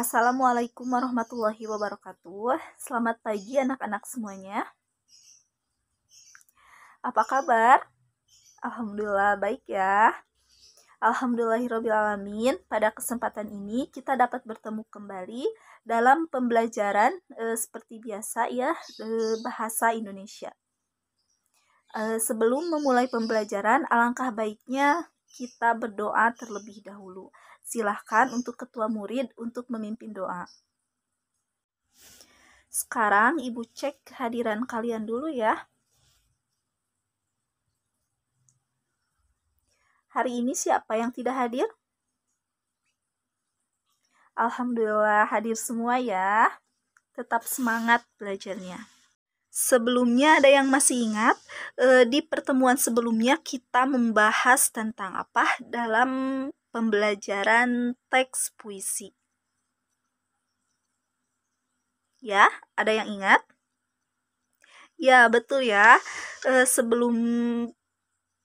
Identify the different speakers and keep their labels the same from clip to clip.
Speaker 1: Assalamualaikum warahmatullahi wabarakatuh. Selamat pagi anak-anak semuanya. Apa kabar? Alhamdulillah baik ya. Alhamdulillahirrabbilalamin. Pada kesempatan ini kita dapat bertemu kembali dalam pembelajaran seperti biasa ya, bahasa Indonesia. Sebelum memulai pembelajaran, alangkah baiknya kita berdoa terlebih dahulu. Silahkan untuk ketua murid untuk memimpin doa. Sekarang Ibu cek kehadiran kalian dulu ya. Hari ini siapa yang tidak hadir? Alhamdulillah hadir semua ya. Tetap semangat belajarnya. Sebelumnya ada yang masih ingat? Di pertemuan sebelumnya kita membahas tentang apa dalam pembelajaran teks puisi. Ya, ada yang ingat? Ya, betul ya. Sebelum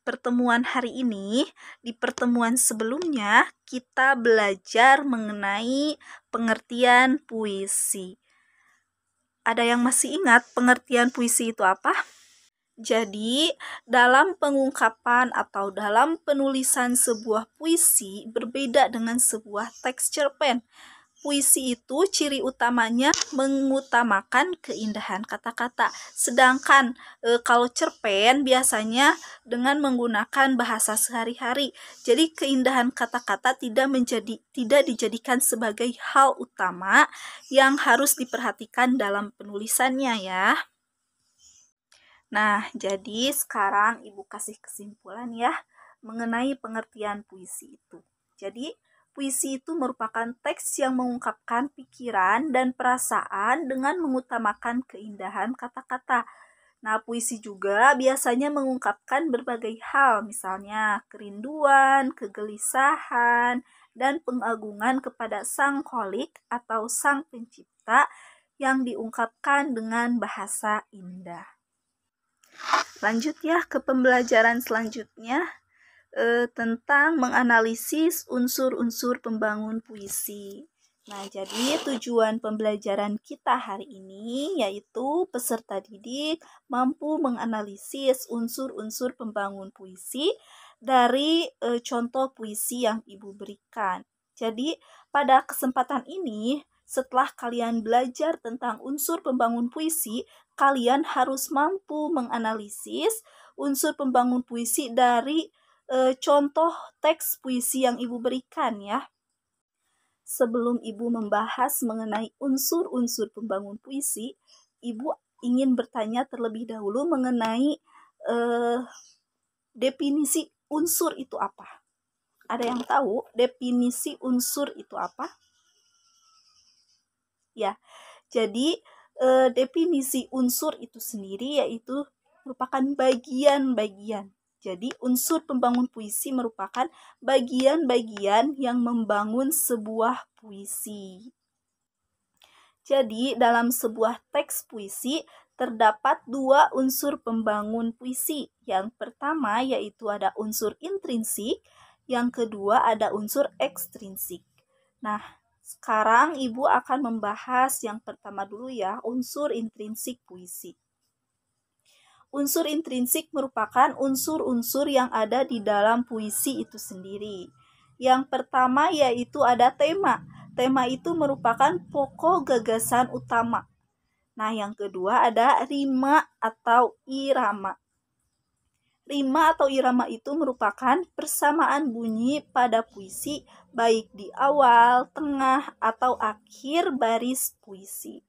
Speaker 1: pertemuan hari ini, di pertemuan sebelumnya kita belajar mengenai pengertian puisi. Ada yang masih ingat pengertian puisi itu apa? Jadi, dalam pengungkapan atau dalam penulisan sebuah puisi berbeda dengan sebuah teks cerpen. Puisi itu ciri utamanya mengutamakan keindahan kata-kata. Sedangkan kalau cerpen biasanya dengan menggunakan bahasa sehari-hari. Jadi keindahan kata-kata tidak dijadikan sebagai hal utama yang harus diperhatikan dalam penulisannya ya. Nah, jadi sekarang Ibu kasih kesimpulan ya mengenai pengertian puisi itu. Jadi, puisi itu merupakan teks yang mengungkapkan pikiran dan perasaan dengan mengutamakan keindahan kata-kata. Nah, puisi juga biasanya mengungkapkan berbagai hal, misalnya kerinduan, kegelisahan, dan pengagungan kepada sang kholik atau sang pencipta yang diungkapkan dengan bahasa indah. Lanjut ya ke pembelajaran selanjutnya tentang menganalisis unsur-unsur pembangun puisi. Nah, jadi tujuan pembelajaran kita hari ini yaitu peserta didik mampu menganalisis unsur-unsur pembangun puisi dari contoh puisi yang Ibu berikan. Jadi, pada kesempatan ini setelah kalian belajar tentang unsur pembangun puisi, kalian harus mampu menganalisis unsur pembangun puisi dari contoh teks puisi yang Ibu berikan ya. Sebelum Ibu membahas mengenai unsur-unsur pembangun puisi, Ibu ingin bertanya terlebih dahulu mengenai definisi unsur itu apa? Ada yang tahu definisi unsur itu apa? Ya, jadi definisi unsur itu sendiri yaitu merupakan bagian-bagian. Jadi unsur pembangun puisi merupakan bagian-bagian yang membangun sebuah puisi. Jadi dalam sebuah teks puisi terdapat dua unsur pembangun puisi. Yang pertama yaitu ada unsur intrinsik, yang kedua ada unsur ekstrinsik. Nah, sekarang Ibu akan membahas yang pertama dulu ya, unsur intrinsik puisi. Unsur intrinsik merupakan unsur-unsur yang ada di dalam puisi itu sendiri. Yang pertama yaitu ada tema. Tema itu merupakan pokok gagasan utama. Nah, yang kedua ada rima atau irama. Rima atau irama itu merupakan persamaan bunyi pada puisi baik di awal, tengah, atau akhir baris puisi.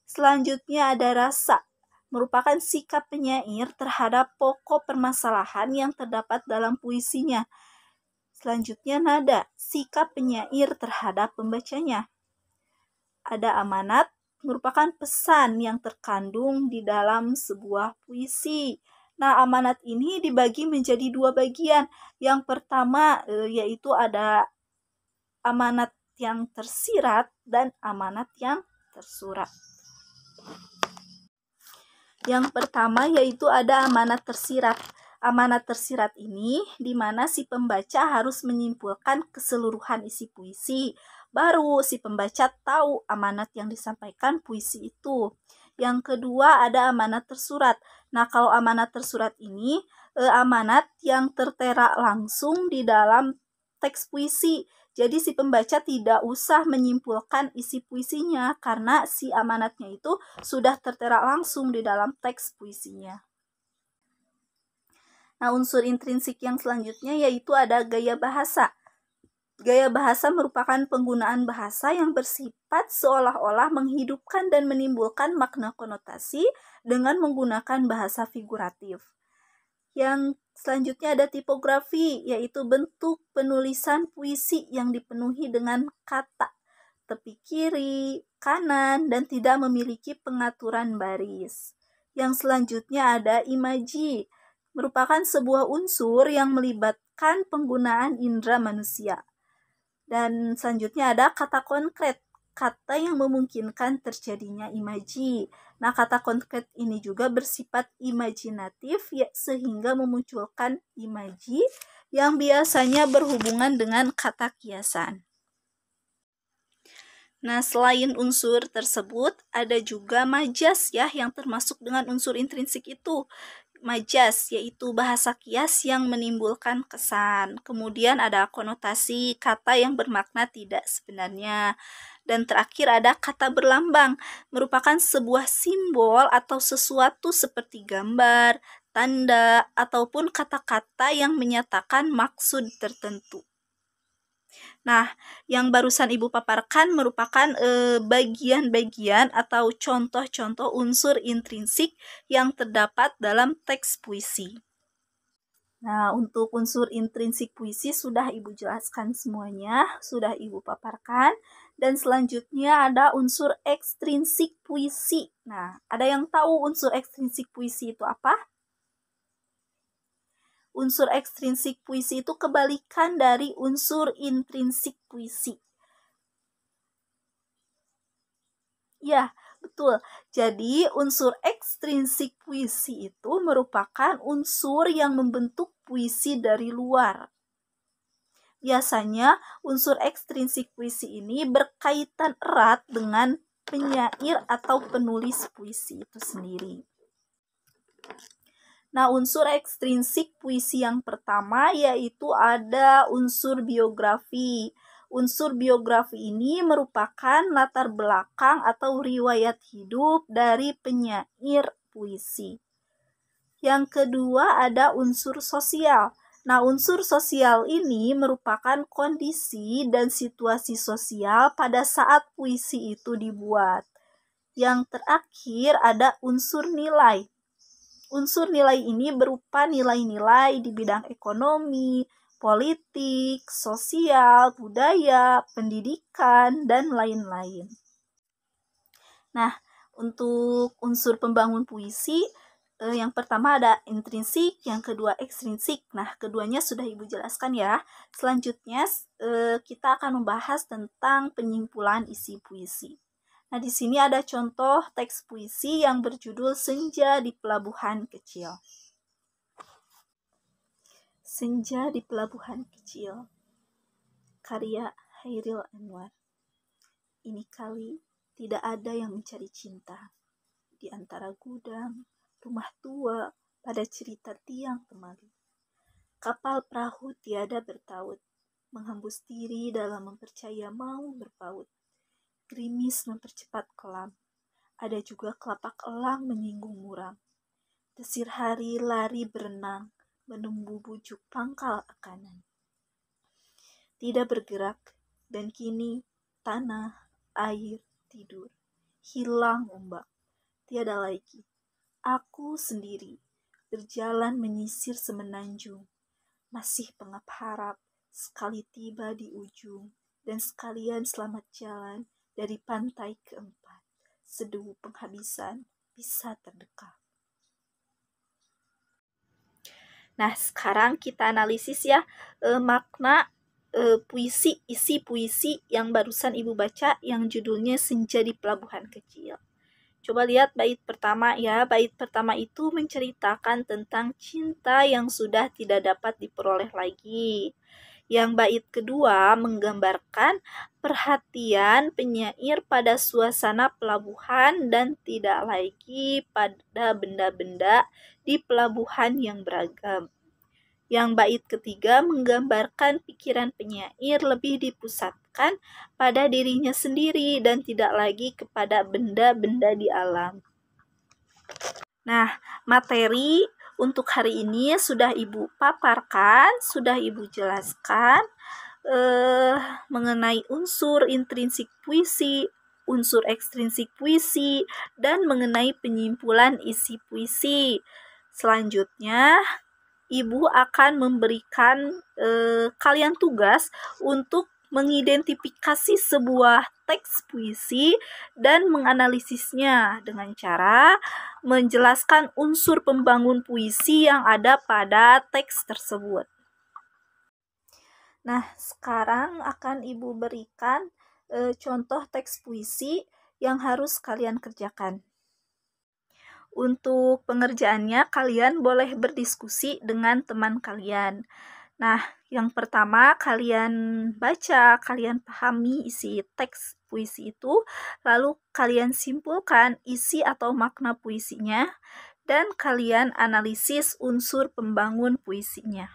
Speaker 1: Selanjutnya ada rasa, merupakan sikap penyair terhadap pokok permasalahan yang terdapat dalam puisinya. Selanjutnya nada, sikap penyair terhadap pembacanya. Ada amanat, merupakan pesan yang terkandung di dalam sebuah puisi. Nah, amanat ini dibagi menjadi dua bagian. Yang pertama yaitu ada amanat yang tersirat dan amanat yang tersurat. Yang pertama yaitu ada amanat tersirat. Amanat tersirat ini di mana si pembaca harus menyimpulkan keseluruhan isi puisi, baru si pembaca tahu amanat yang disampaikan puisi itu. Yang kedua ada amanat tersurat. Nah, kalau amanat tersurat ini amanat yang tertera langsung di dalam teks puisi. Jadi si pembaca tidak usah menyimpulkan isi puisinya karena si amanatnya itu sudah tertera langsung di dalam teks puisinya. Nah, unsur intrinsik yang selanjutnya yaitu ada gaya bahasa. Gaya bahasa merupakan penggunaan bahasa yang bersifat seolah-olah menghidupkan dan menimbulkan makna konotasi dengan menggunakan bahasa figuratif. Yang selanjutnya ada tipografi, yaitu bentuk penulisan puisi yang dipenuhi dengan kata, tepi kiri, kanan, dan tidak memiliki pengaturan baris. Yang selanjutnya ada imaji, merupakan sebuah unsur yang melibatkan penggunaan indera manusia. Dan selanjutnya ada kata konkret, kata yang memungkinkan terjadinya imaji. Nah, kata konkret ini juga bersifat imajinatif ya, sehingga memunculkan imaji yang biasanya berhubungan dengan kata kiasan. Nah, selain unsur tersebut, ada juga majas ya yang termasuk dengan unsur intrinsik itu. Majas yaitu bahasa kias yang menimbulkan kesan. Kemudian ada konotasi kata yang bermakna tidak sebenarnya. Dan terakhir ada kata berlambang, merupakan sebuah simbol atau sesuatu seperti gambar, tanda, ataupun kata-kata yang menyatakan maksud tertentu. Nah, yang barusan Ibu paparkan merupakan bagian-bagian atau contoh-contoh unsur intrinsik yang terdapat dalam teks puisi. Nah, untuk unsur intrinsik puisi sudah Ibu jelaskan semuanya, sudah Ibu paparkan. Dan selanjutnya ada unsur ekstrinsik puisi. Nah, ada yang tahu unsur ekstrinsik puisi itu apa? Unsur ekstrinsik puisi itu kebalikan dari unsur intrinsik puisi. Ya, betul. Jadi, unsur ekstrinsik puisi itu merupakan unsur yang membentuk puisi dari luar. Biasanya, unsur ekstrinsik puisi ini berkaitan erat dengan penyair atau penulis puisi itu sendiri. Nah, unsur ekstrinsik puisi yang pertama yaitu ada unsur biografi. Unsur biografi ini merupakan latar belakang atau riwayat hidup dari penyair puisi. Yang kedua ada unsur sosial. Nah, unsur sosial ini merupakan kondisi dan situasi sosial pada saat puisi itu dibuat. Yang terakhir ada unsur nilai. Unsur nilai ini berupa nilai-nilai di bidang ekonomi, politik, sosial, budaya, pendidikan, dan lain-lain. Nah, untuk unsur pembangun puisi, yang pertama ada intrinsik, yang kedua ekstrinsik. Nah, keduanya sudah Ibu jelaskan ya. Selanjutnya, kita akan membahas tentang penyimpulan isi puisi. Nah, di sini ada contoh teks puisi yang berjudul Senja di Pelabuhan Kecil. Senja di Pelabuhan Kecil, karya Hairil Anwar. Ini kali tidak ada yang mencari cinta. Di antara gudang, rumah tua, pada cerita tiang temali. Kapal perahu tiada bertaut, menghembus diri dalam mempercaya mau berpaut. Gerimis mempercepat kelam. Ada juga kelapak elang menyinggung muram. Desir hari lari berenang, menunggu bujuk pangkal akanan. Tidak bergerak, dan kini tanah, air, tidur. Hilang ombak, tiada lagi. Aku sendiri, berjalan menyisir semenanjung. Masih pengap harap, sekali tiba di ujung, dan sekalian selamat jalan dari pantai keempat. Seduh penghabisan bisa terdekat. Nah, sekarang kita analisis ya makna puisi, isi puisi yang barusan Ibu baca yang judulnya Senja di Pelabuhan Kecil. Coba lihat bait pertama ya. Bait pertama itu menceritakan tentang cinta yang sudah tidak dapat diperoleh lagi. Yang bait kedua menggambarkan perhatian penyair pada suasana pelabuhan dan tidak lagi pada benda-benda di pelabuhan yang beragam. Yang bait ketiga menggambarkan pikiran penyair lebih dipusatkan pada dirinya sendiri dan tidak lagi kepada benda-benda di alam. Nah, materi untuk hari ini sudah Ibu paparkan, sudah Ibu jelaskan mengenai unsur intrinsik puisi, unsur ekstrinsik puisi, dan mengenai penyimpulan isi puisi. Selanjutnya, Ibu akan memberikan kalian tugas untuk mengidentifikasi sebuah teks puisi dan menganalisisnya dengan cara menjelaskan unsur pembangun puisi yang ada pada teks tersebut. Nah, sekarang akan Ibu berikan contoh teks puisi yang harus kalian kerjakan. Untuk pengerjaannya, kalian boleh berdiskusi dengan teman kalian. Nah, yang pertama kalian baca, kalian pahami isi teks puisi itu, lalu kalian simpulkan isi atau makna puisinya, dan kalian analisis unsur pembangun puisinya.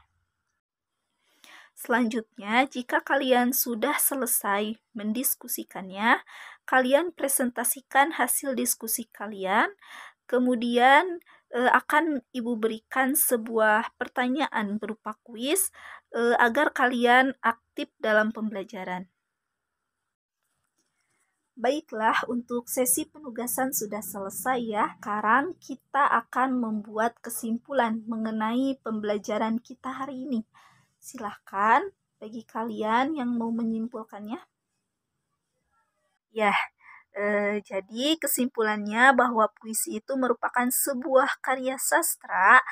Speaker 1: Selanjutnya, jika kalian sudah selesai mendiskusikannya, kalian presentasikan hasil diskusi kalian. Kemudian akan Ibu berikan sebuah pertanyaan berupa kuis agar kalian aktif dalam pembelajaran. Baiklah, untuk sesi penugasan sudah selesai ya. Sekarang kita akan membuat kesimpulan mengenai pembelajaran kita hari ini. Silahkan bagi kalian yang mau menyimpulkannya. Ya, jadi kesimpulannya bahwa puisi itu merupakan sebuah karya sastra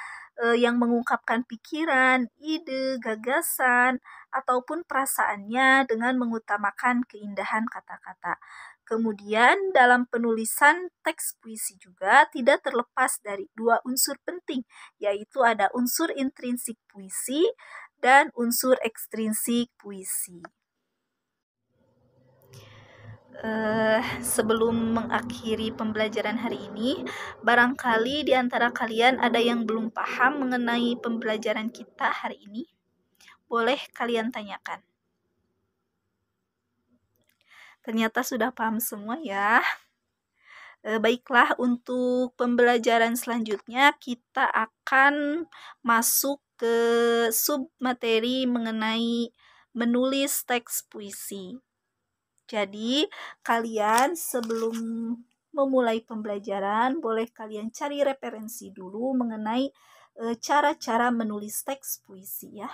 Speaker 1: yang mengungkapkan pikiran, ide, gagasan, ataupun perasaannya dengan mengutamakan keindahan kata-kata. Kemudian dalam penulisan teks puisi juga tidak terlepas dari dua unsur penting, yaitu ada unsur intrinsik puisi dan unsur ekstrinsik puisi. Sebelum mengakhiri pembelajaran hari ini, barangkali di antara kalian ada yang belum paham mengenai pembelajaran kita hari ini. Boleh kalian tanyakan. Ternyata sudah paham semua ya. Baiklah, untuk pembelajaran selanjutnya kita akan masuk ke submateri mengenai menulis teks puisi. Jadi, kalian sebelum memulai pembelajaran, boleh kalian cari referensi dulu mengenai cara-cara menulis teks puisi ya.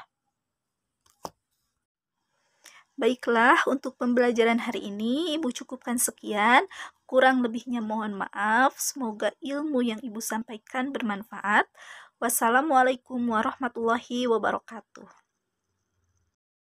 Speaker 1: Baiklah, untuk pembelajaran hari ini Ibu cukupkan sekian. Kurang lebihnya mohon maaf. Semoga ilmu yang Ibu sampaikan bermanfaat. Wassalamualaikum warahmatullahi wabarakatuh.